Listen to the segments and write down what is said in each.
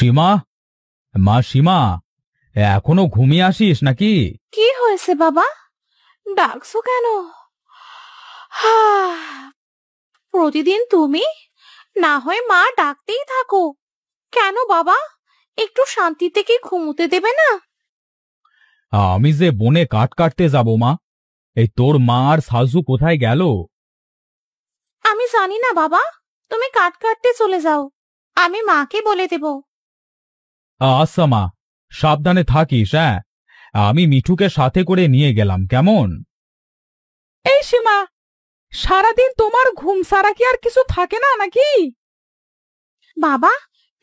সীমা, মা সীমা, এখনো ঘুমিয়ে আসিস নাকি? কি হয়েছে বাবা, ডাকছো কেন? প্রতিদিন তুমি, না হয় মা ডাকতেই থাকো। কেন বাবা, একটু শান্তিতে কি ঘুমোতে দেবে না? আমি যে বনে কাঠ কাটতে যাব মা। এই তোর মা আর সাজু কোথায় গেল? আমি জানি না বাবা, তুমি কাঠ কাটতে চলে যাও, আমি মাকে বলে দেব। আচ্ছা মা, সাবধানে থাকিস। হ্যাঁ, আমি মিঠুকে সাথে করে নিয়ে গেলাম, কেমন? এই সীমা, সারাদিন তোমার ঘুম ছাড়া কি আর কিছু থাকে না নাকি? বাবা,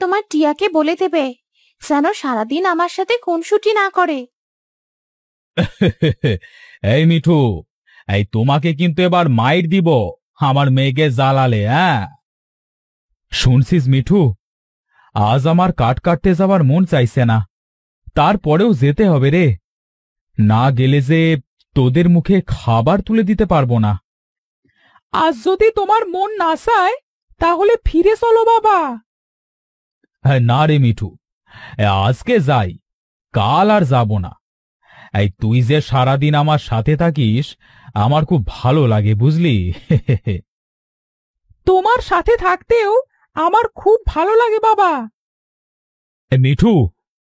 তোমার টিয়াকে বলে দেবে যেন সারাদিন আমার সাথে খুনসুটি না করে। এই মিঠু, এই তোমাকে কিন্তু এবার মাইর দিব আমার মেয়েকে জ্বালালে। হ্যাঁ, শুনছিস মিঠু, আজ আমার কাঠ কাটতে যাবার মন চাইছে না, তারপরেও যেতে হবে রে। না গেলে যে তোদের মুখে খাবার তুলে দিতে পারবো না। আজ যদি তোমার মন না চায় তাহলে ফিরে চলো বাবা। না রে মিঠু, আজকে যাই, কাল আর যাব না। এই তুই যে সারাদিন আমার সাথে থাকিস, আমার খুব ভালো লাগে, বুঝলি? তোমার সাথে থাকতেও আমার খুব ভালো লাগে বাবা। মিঠু,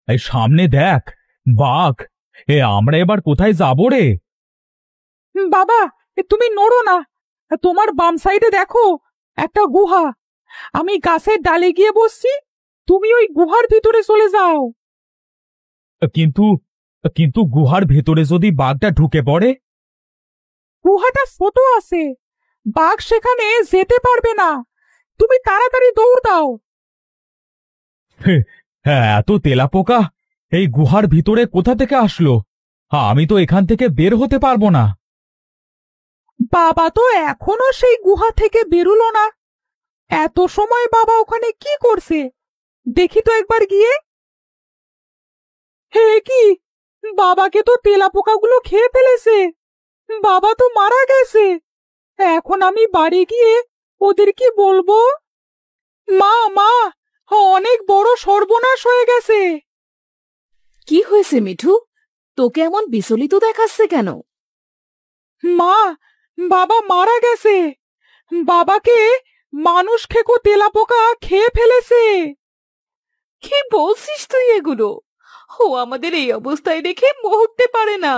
এই সামনে দেখ, বাঘ। আমরা এবার কোথায় যাব রে? বাবা, তুমি নড়ো না, তোমার বাম সাইডে দেখো একটা গুহা। আমি গাছের ডালে গিয়ে বসছি, তুমি ওই গুহার ভিতরে চলে যাও। কিন্তু কিন্তু গুহার ভেতরে যদি বাঘটা ঢুকে পড়ে? গুহাটা ছোট আছে, বাঘ সেখানে যেতে পারবে না, তুমি তাড়াতাড়ি দৌড় দাও। হ্যাঁ, এত তেলাপোকা এই গুহার ভিতরে কোথা থেকে আসলো? আমি তো এখান থেকে বের হতে পারবো না। বাবা তো এখনো সেই গুহা থেকে বেরুলো না, এত সময় বাবা ওখানে কি করছে দেখি তো একবার গিয়ে। হে কি, বাবাকে তো তেলাপোকাগুলো খেয়ে ফেলেছে, বাবা তো মারা গেছে। এখন আমি বাড়ি গিয়ে ওদের কি বলবো? মা মা, অনেক বড় সর্বনাশ হয়ে গেছে। কি হয়েছে মিঠু, তোকে এমন বিচলিত দেখাচ্ছে কেন? মা, বাবা মারা গেছে, বাবাকে মানুষ খেকো তেলাপোকা খেয়ে ফেলেছে। কি বলছিস তুই এগুলো? ও আমাদের এই অবস্থায় দেখে মরতে পারে না।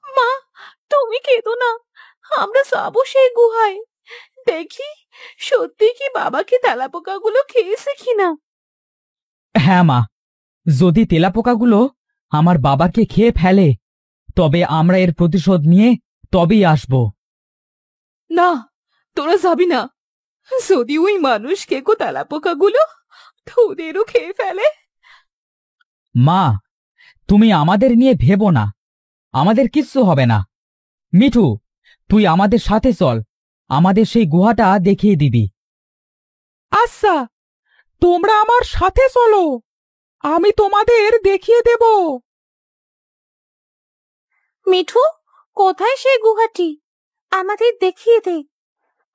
মা, তুমি কেঁদো না, আমরা যাবো সেই গুহায়, দেখি সত্যি কি বাবাকে তেলাপোকাগুলো খেয়েছে কিনা। হ্যাঁ মা, যদি তেলাপোকাগুলো আমার বাবাকে খেয়ে ফেলে তবে আমরা এর প্রতিশোধ নিয়ে তবেই আসব। না, তোরা যাবি না, যদি ওই মানুষ খেকো তেলাপোকাগুলো তোদেরও খেয়ে ফেলে। মা, তুমি আমাদের নিয়ে ভেবো না, আমাদের কিচ্ছু হবে না। মিঠু, তুই আমাদের সাথে চল, আমাদের সেই গুহাটা দেখিয়ে দিবি। আচ্ছা, তোমরা আমার সাথে চলো, আমি তোমাদের দেখিয়ে দেব। মিঠু, কোথায় সেই গুহাটি? আমাদের দেখিয়ে দে,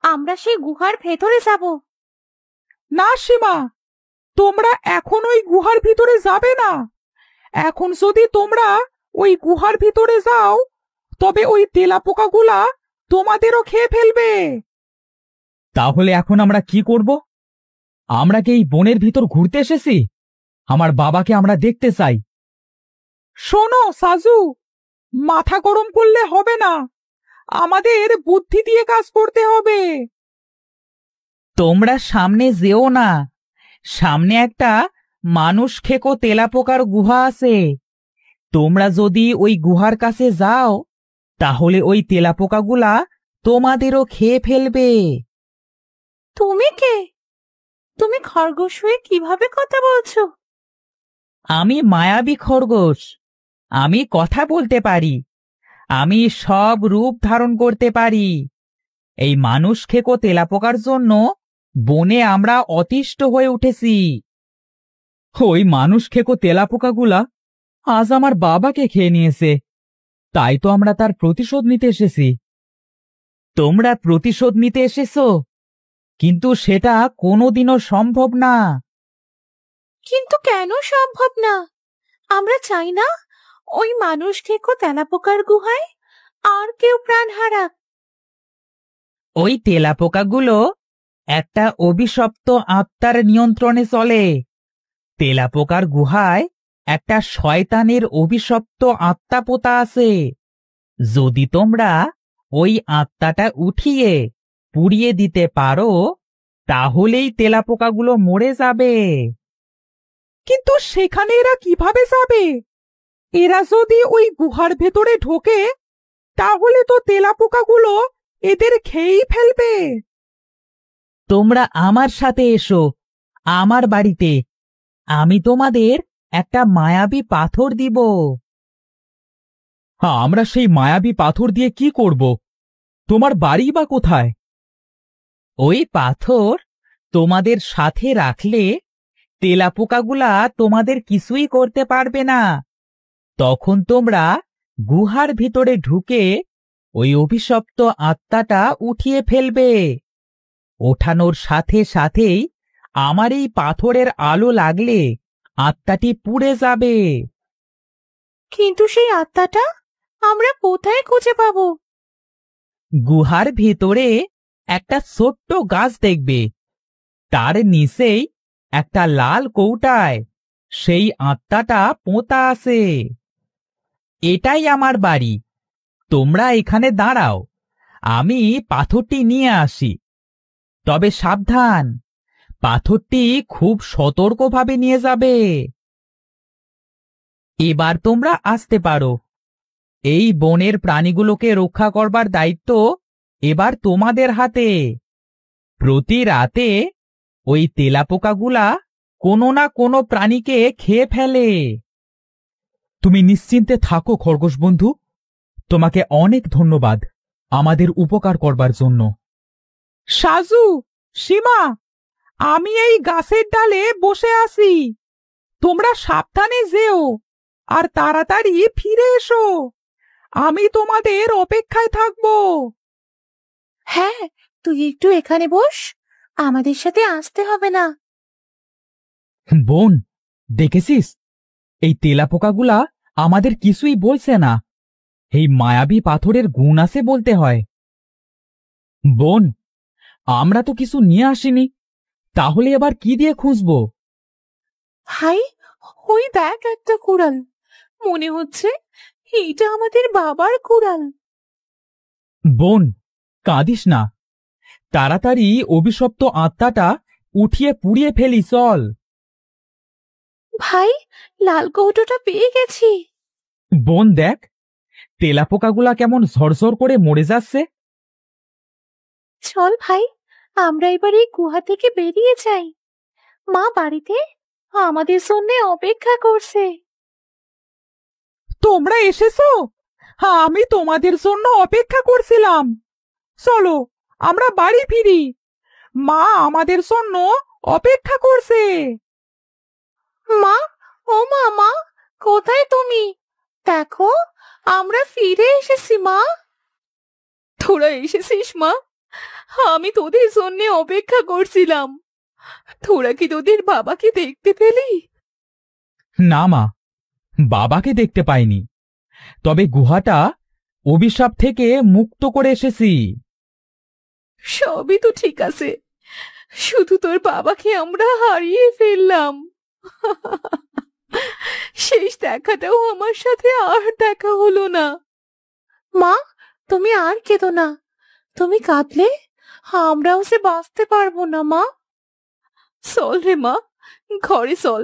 আমরা সেই গুহার ভেতরে যাব। না সীমা, তোমরা এখন ওই গুহার ভিতরে যাবে না। এখন যদি তোমরা ওই গুহার ভিতরে যাও তবে ওই তেলাপোকাগুলা তোমাদেরও খেয়ে ফেলবে। তাহলে এখন আমরা কি করব? আমরা কি এই বনের ভিতর ঘুরতে এসেছি? আমার বাবাকে আমরা দেখতে চাই। শোনো সাজু, মাথা গরম করলে হবে না, আমাদের বুদ্ধি দিয়ে কাজ করতে হবে। তোমরা সামনে যেও না, সামনে একটা মানুষ খেকো তেলাপোকার গুহা আছে। তোমরা যদি ওই গুহার কাছে যাও তাহলে ওই তেলাপোকাগুলা তোমাদেরও খেয়ে ফেলবে। তুমি কে? তুমি খরগোশ হয়ে কিভাবে কথা বলছো? আমি মায়াবী খরগোশ, আমি কথা বলতে পারি, আমি সব রূপ ধারণ করতে পারি। এই মানুষ খেকো তেলাপোকার জন্য বনে আমরা অতিষ্ঠ হয়ে উঠেছি। ওই মানুষ খেকো তেলাপোকাগুলা আজ আমার বাবাকে খেয়ে নিয়েছে, তাই তো আমরা তার প্রতিশোধ নিতে এসেছি। তোমরা প্রতিশোধ নিতে এসেছো, কিন্তু সেটা কোনোদিনও সম্ভব না। কিন্তু কেন সম্ভব না? আমরা চাই না ওই মানুষ খেকো তেলাপোকার গুহায় আর কেউ প্রাণ হারাক। ওই তেলাপোকাগুলো একটা অভিশপ্ত আত্মার নিয়ন্ত্রণে চলে। তেলাপোকার গুহায় একটা শয়তানের অভিশপ্ত আত্মা পোতা আছে। যদি তোমরা ওই আত্মাটা উঠিয়ে পুড়িয়ে দিতে পারো, তাহলেই তেলাপোকাগুলো মরে যাবে। কিন্তু সেখানে এরা কিভাবে যাবে? এরা যদি ওই গুহার ভেতরে ঢোকে, তাহলে তো তেলাপোকাগুলো এদের খেয়েই ফেলবে। তোমরা আমার সাথে এসো, আমার বাড়িতে। আমি তোমাদের একটা মায়াবী পাথর দিব। হ্যাঁ, আমরা সেই মায়াবী পাথর দিয়ে কি করব? তোমার বাড়ি বা কোথায়? ওই পাথর তোমাদের সাথে রাখলে তেলাপোকাগুলা তোমাদের কিছুই করতে পারবে না। তখন তোমরা গুহার ভিতরে ঢুকে ওই অভিশপ্ত আত্মাটা উঠিয়ে ফেলবে। ওঠানোর সাথে সাথেই আমার এই পাথরের আলো লাগলে আত্মাটি পুড়ে যাবে। কিন্তু সেই আত্মাটা আমরা কোথায় খুঁজে পাবো? গুহার ভিতরে একটা ছোট্ট গাছ দেখবে, তার নিচেই একটা লাল কৌটায় সেই আত্মাটা পোঁতা আছে। এটাই আমার বাড়ি। তোমরা এখানে দাঁড়াও, আমি পাথরটি নিয়ে আসি। তবে সাবধান, পাথরটি খুব সতর্কভাবে নিয়ে যাবে। এবার তোমরা আসতে পারো। এই বনের প্রাণীগুলোকে রক্ষা করবার দায়িত্ব এবার তোমাদের হাতে। প্রতি রাতে ওই তেলাপোকাগুলা কোনো না কোনো প্রাণীকে খেয়ে ফেলে। তুমি নিশ্চিন্তে থাকো খরগোশ বন্ধু। তোমাকে অনেক ধন্যবাদ আমাদের উপকার করবার জন্য। সাজু, সীমা, আমি এই গাছের ডালে বসে আছি। তোমরা সাবধানে যেও আর তাড়াতাড়ি ফিরে এসো। আমি তোমাদের অপেক্ষায় থাকবো। হ্যাঁ, তুই একটু এখানে বস, আমাদের সাথে আসতে হবে না। বোন, দেখেছিস? এই তেলাপোকাগুলা আমাদের কিছুই বলছে না। এই মায়াবী পাথরের গুণ আছে বলতে হয়। বোন, আমরা তো কিছু নিয়ে আসিনি, তাহলে এবার কি দিয়ে খুঁজবো? হাই, ওই দেখ একটা কুড়াল। মনে হচ্ছে এইটা আমাদের বাবার কুড়াল। বোন, কাঁদিস না। তাড়াতাড়ি অভিশপ্ত আত্মাটা উঠিয়ে পুড়িয়ে ফেলি, চল। ভাই, লাল কৌটোটা পেয়ে গেছি। বোন দেখ, তেলাপোকাগুলা কেমন ঝরঝর করে মরে যাচ্ছে। চল ভাই, আমরা এবার এই গুহা থেকে বেরিয়ে যাই। মা বাড়িতে আমাদের জন্য অপেক্ষা করছে। তোমরা এসেছো? হ্যাঁ, আমি তোমাদের জন্য অপেক্ষা করছিলাম। চলো, আমরা বাড়ি ফিরি। মা আমাদের জন্য অপেক্ষা করছে। মা, ও মা, মা কোথায় তুমি? দেখো, আমরা ফিরে এসেছি মা। তোরা এসেছিস মা? আমি তোদের জন্য অপেক্ষা করছিলাম। তোরা কি তোদের বাবাকে দেখতে পেলি? না মা, বাবাকে দেখতে পাইনি, তবে গুহাটা অভিশাপ থেকে মুক্ত করে এসেছি। সবই তো ঠিক আছে, শুধু তোর বাবাকে আমরা হারিয়ে ফেললাম। শেষ দেখাটাও আমার সাথে আর দেখা হলো না। মা, তুমি আর কেঁদো না। তুমি কাঁদলে আমরাও সে বাঁচতে পারবো না মা। চল রে মা, ঘরে চল।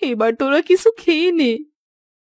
এবার তোরা কিছু খেয়ে নে।